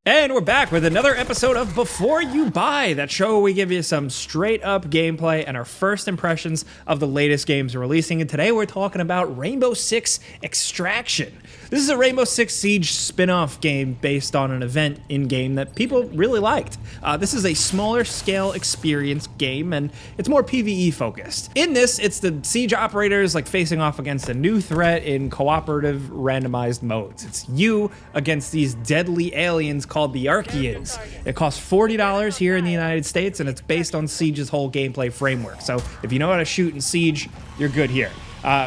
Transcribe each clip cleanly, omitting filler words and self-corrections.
And we're back with another episode of Before You Buy, that show where we give you some straight up gameplay and our first impressions of the latest games we're releasing. And today we're talking about Rainbow Six Extraction. This is a Rainbow Six Siege spin-off game based on an event in-game that people really liked. This is a smaller scale experience game, and it's more PvE focused. In this, it's the Siege operators like facing off against a new threat in cooperative randomized modes. It's you against these deadly aliens called the Archeans. It costs $40 here in the United States, and it's based on Siege's whole gameplay framework. So if you know how to shoot in Siege, you're good here.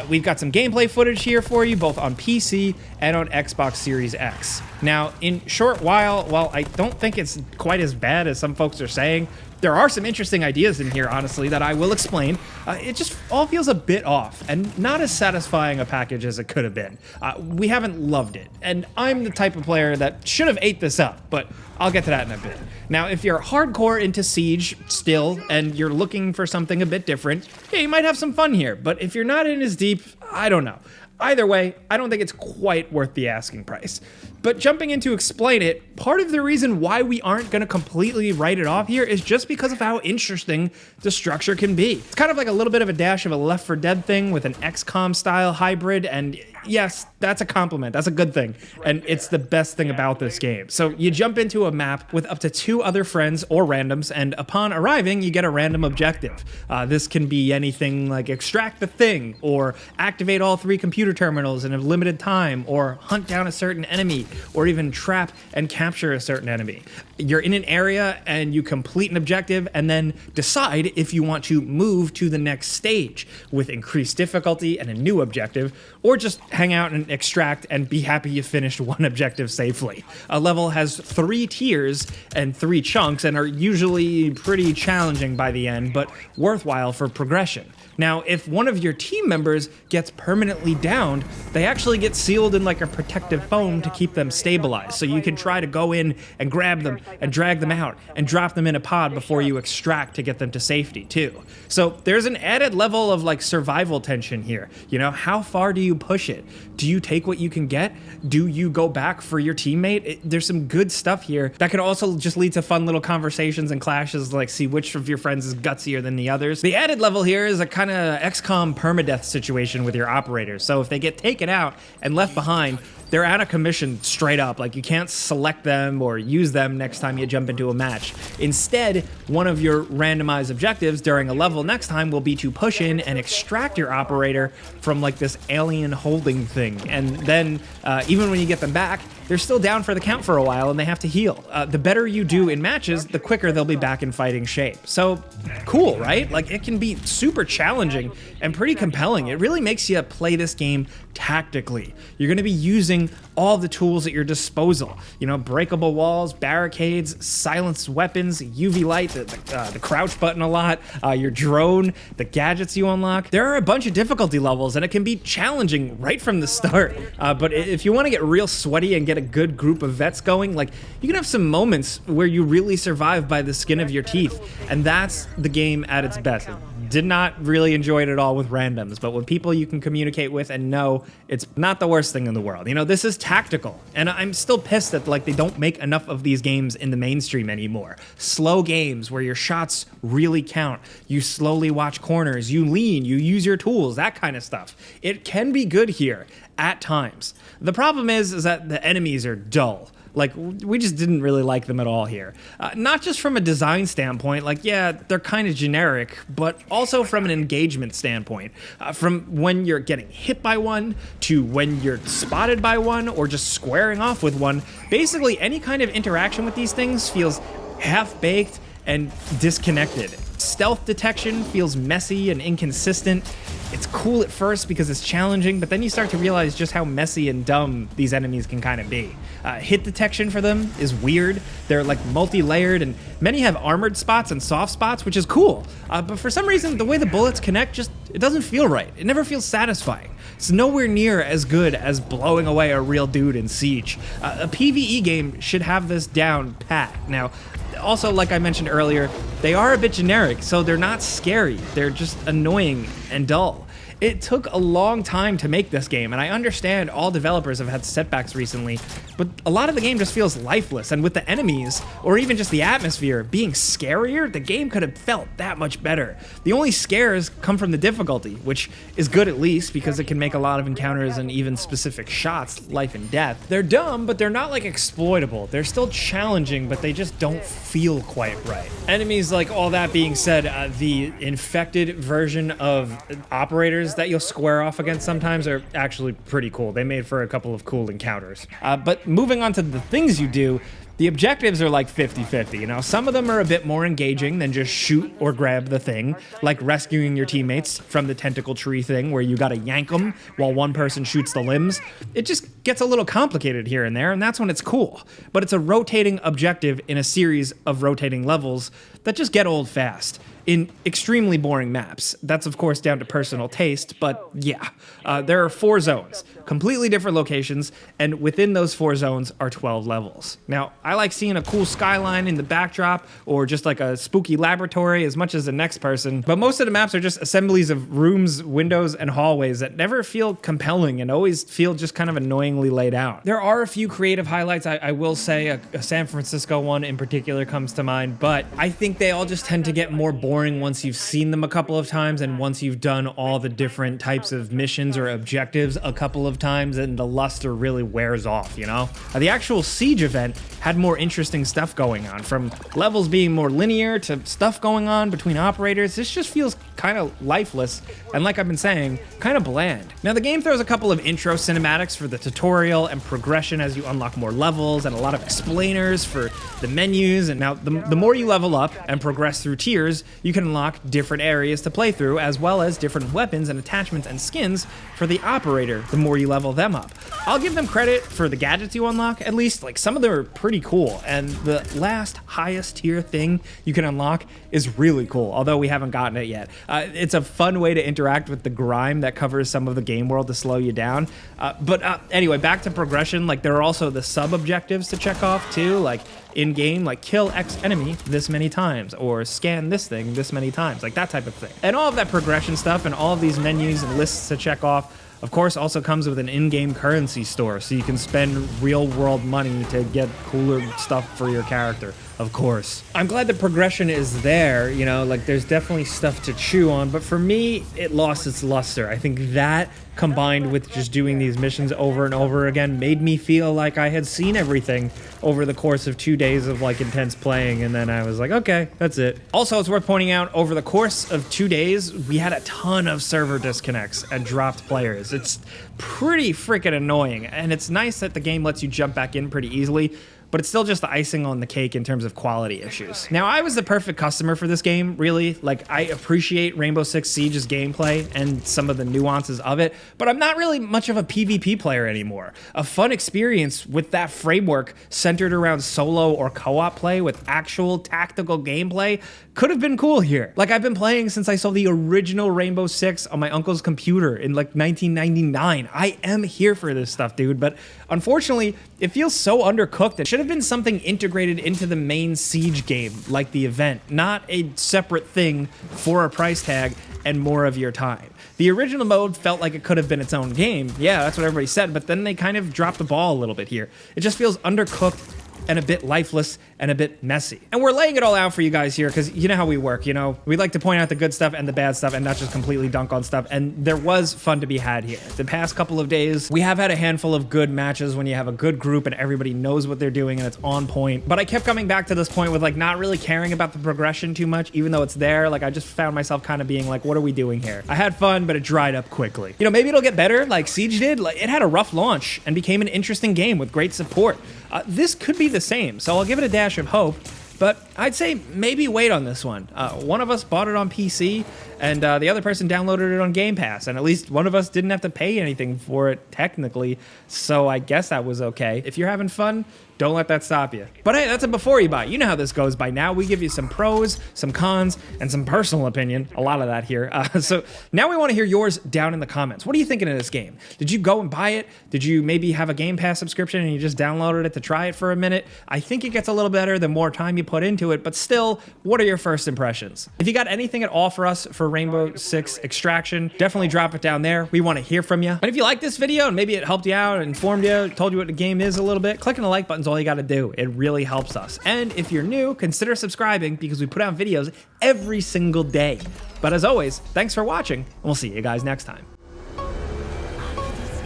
We've got some gameplay footage here for you, both on PC and on Xbox Series X. Now, in short while I don't think it's quite as bad as some folks are saying, there are some interesting ideas in here, honestly, that I will explain. It just all feels a bit off and not as satisfying a package as it could have been. We haven't loved it, and I'm the type of player that should have ate this up, but I'll get to that in a bit. Now, if you're hardcore into Siege still, and you're looking for something a bit different, yeah, you might have some fun here, but if you're not in as deep, I don't know. Either way, I don't think it's quite worth the asking price. But jumping in to explain it, part of the reason why we aren't going to completely write it off here is just because of how interesting the structure can be. It's kind of like a little bit of a dash of a Left 4 Dead thing with an XCOM style hybrid, and yes, that's a compliment. That's a good thing. And it's the best thing about this game. So you jump into a map with up to 2 other friends or randoms, and upon arriving, you get a random objective. This can be anything like extract the thing, or activate all 3 computer terminals in a limited time, or hunt down a certain enemy, or even trap and capture a certain enemy. You're in an area and you complete an objective and then decide if you want to move to the next stage with increased difficulty and a new objective, or just hang out and extract and be happy you finished one objective safely. A level has 3 tiers and 3 chunks and are usually pretty challenging by the end, but worthwhile for progression. Now, if one of your team members gets permanently downed, they actually get sealed in like a protective foam to keep them stabilized. So you can try to go in and grab them and drag them out and drop them in a pod before you extract to get them to safety too. So there's an added level of like survival tension here. You know, how far do you push it? Do you take what you can get? Do you go back for your teammate? There's some good stuff here that could also just lead to fun little conversations and clashes, like see which of your friends is gutsier than the others. The added level here is a kind of XCOM permadeath situation with your operators. So if they get taken out and left behind, they're out of commission straight up. Like, you can't select them or use them next time you jump into a match. Instead, one of your randomized objectives during a level next time will be to push in and extract your operator from like this alien holding thing. And then even when you get them back, they're still down for the count for a while and they have to heal. The better you do in matches, the quicker they'll be back in fighting shape. So cool, right? Like, it can be super challenging and pretty compelling. It really makes you play this game tactically. You're gonna be using all the tools at your disposal. You know, breakable walls, barricades, silenced weapons, UV light, the crouch button a lot, your drone, the gadgets you unlock. There are a bunch of difficulty levels and it can be challenging right from the start. But if you wanna get real sweaty and get a good group of vets going, like, you can have some moments where you really survive by the skin of your teeth. And that's the game at its best. Did not really enjoy it at all with randoms, but with people you can communicate with and know, it's not the worst thing in the world. You know, this is tactical, and I'm still pissed that like they don't make enough of these games in the mainstream anymore. Slow games where your shots really count. You slowly watch corners, you lean, you use your tools, that kind of stuff. It can be good here at times. The problem is that the enemies are dull. Like, we just didn't really like them at all here. Not just from a design standpoint, like, yeah, they're kind of generic, but also from an engagement standpoint. From when you're getting hit by one, to when you're spotted by one, or just squaring off with one, basically any kind of interaction with these things feels half-baked and disconnected. Stealth detection feels messy and inconsistent. It's cool at first because it's challenging, but then you start to realize just how messy and dumb these enemies can kind of be. Hit detection for them is weird. They're like multi-layered, and many have armored spots and soft spots, which is cool. But for some reason, the way the bullets connect it doesn't feel right. It never feels satisfying. It's nowhere near as good as blowing away a real dude in Siege. A PvE game should have this down pat. Now, also, like I mentioned earlier, they are a bit generic, so they're not scary. They're just annoying and dull. It took a long time to make this game, and I understand all developers have had setbacks recently, but a lot of the game just feels lifeless, and with the enemies, or even just the atmosphere, being scarier, the game could have felt that much better. The only scares come from the difficulty, which is good at least, because it can make a lot of encounters and even specific shots life and death. They're dumb, but they're not like exploitable. They're still challenging, but they just don't feel quite right. Enemies, like all that being said, the infected version of operators that you'll square off against sometimes are actually pretty cool. They made for a couple of cool encounters. But moving on to the things you do, the objectives are like 50-50, you know? Some of them are a bit more engaging than just shoot or grab the thing, like rescuing your teammates from the tentacle tree thing where you gotta yank them while one person shoots the limbs. It just gets a little complicated here and there, and that's when it's cool. But it's a rotating objective in a series of rotating levels that just get old fast in extremely boring maps. That's of course down to personal taste, but yeah. There are 4 zones, completely different locations, and within those 4 zones are 12 levels. Now, I like seeing a cool skyline in the backdrop, or just like a spooky laboratory as much as the next person, but most of the maps are just assemblies of rooms, windows, and hallways that never feel compelling and always feel just kind of annoyingly laid out. There are a few creative highlights, I will say. A San Francisco one in particular comes to mind, but I think they all just tend to get more boring once you've seen them a couple of times and once you've done all the different types of missions or objectives a couple of times, and the luster really wears off, you know? The actual Siege event had more interesting stuff going on, from levels being more linear to stuff going on between operators. This just feels kind of lifeless, and like I've been saying, kind of bland. Now, the game throws a couple of intro cinematics for the tutorial and progression as you unlock more levels, and a lot of explainers for the menus. And now, the more you level up and progress through tiers, you can unlock different areas to play through, as well as different weapons and attachments and skins for the operator the more you level them up. I'll give them credit for the gadgets you unlock, at least. Like, some of them are pretty cool, and the last highest tier thing you can unlock is really cool, although we haven't gotten it yet. It's a fun way to interact with the grime that covers some of the game world to slow you down. But anyway, back to progression. Like, there are also the sub-objectives to check off too, like in-game, like kill X enemy this many times, or scan this thing this many times, like that type of thing. And all of that progression stuff and all of these menus and lists to check off, of course, also comes with an in-game currency store, so you can spend real-world money to get cooler stuff for your character, of course. I'm glad the progression is there, you know, like there's definitely stuff to chew on, but for me, it lost its luster. I think that, combined with just doing these missions over and over again, made me feel like I had seen everything over the course of 2 days of like intense playing, and then I was like, okay, that's it. Also, it's worth pointing out, over the course of 2 days, we had a ton of server disconnects and dropped players. It's pretty freaking annoying, and it's nice that the game lets you jump back in pretty easily, but it's still just the icing on the cake in terms of quality issues. Now, I was the perfect customer for this game, really. Like, I appreciate Rainbow Six Siege's gameplay and some of the nuances of it, but I'm not really much of a PvP player anymore. A fun experience with that framework centered around solo or co-op play with actual tactical gameplay could have been cool here. Like, I've been playing since I saw the original Rainbow Six on my uncle's computer in like 1999. I am here for this stuff, dude, but unfortunately, it feels so undercooked. It should have been something integrated into the main Siege game, like the event, not a separate thing for a price tag and more of your time. The original mode felt like it could have been its own game. Yeah, that's what everybody said, but then they kind of dropped the ball a little bit here. It just feels undercooked and a bit lifeless and a bit messy. And we're laying it all out for you guys here because you know how we work, you know? We like to point out the good stuff and the bad stuff and not just completely dunk on stuff, and there was fun to be had here. The past couple of days, we have had a handful of good matches when you have a good group and everybody knows what they're doing and it's on point, but I kept coming back to this point with like not really caring about the progression too much, even though it's there. Like, I just found myself kind of being like, what are we doing here? I had fun, but it dried up quickly. You know, maybe it'll get better like Siege did. Like, it had a rough launch and became an interesting game with great support. This could be the same, so I'll give it a dash of hope, but I'd say maybe wait on this one. One of us bought it on PC, and the other person downloaded it on Game Pass, and at least one of us didn't have to pay anything for it, technically, so I guess that was okay. If you're having fun, don't let that stop you. But hey, that's a before you buy. You know how this goes by now. We give you some pros, some cons, and some personal opinion. A lot of that here. So now we want to hear yours down in the comments. What are you thinking of this game? Did you go and buy it? Did you maybe have a Game Pass subscription and you just downloaded it to try it for a minute? I think it gets a little better the more time you put into it, but still, what are your first impressions? If you got anything at all for us for for Rainbow Six Extraction, definitely drop it down there. We want to hear from you. And if you like this video and maybe it helped you out, informed you, told you what the game is a little bit, clicking the like button's all you got to do. It really helps us. And if you're new, consider subscribing because we put out videos every single day. But as always, thanks for watching, and we'll see you guys next time.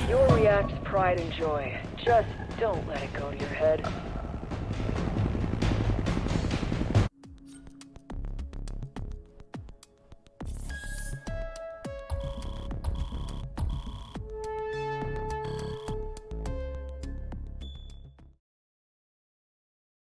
You'll react to pride and joy. Just don't let it go to your head.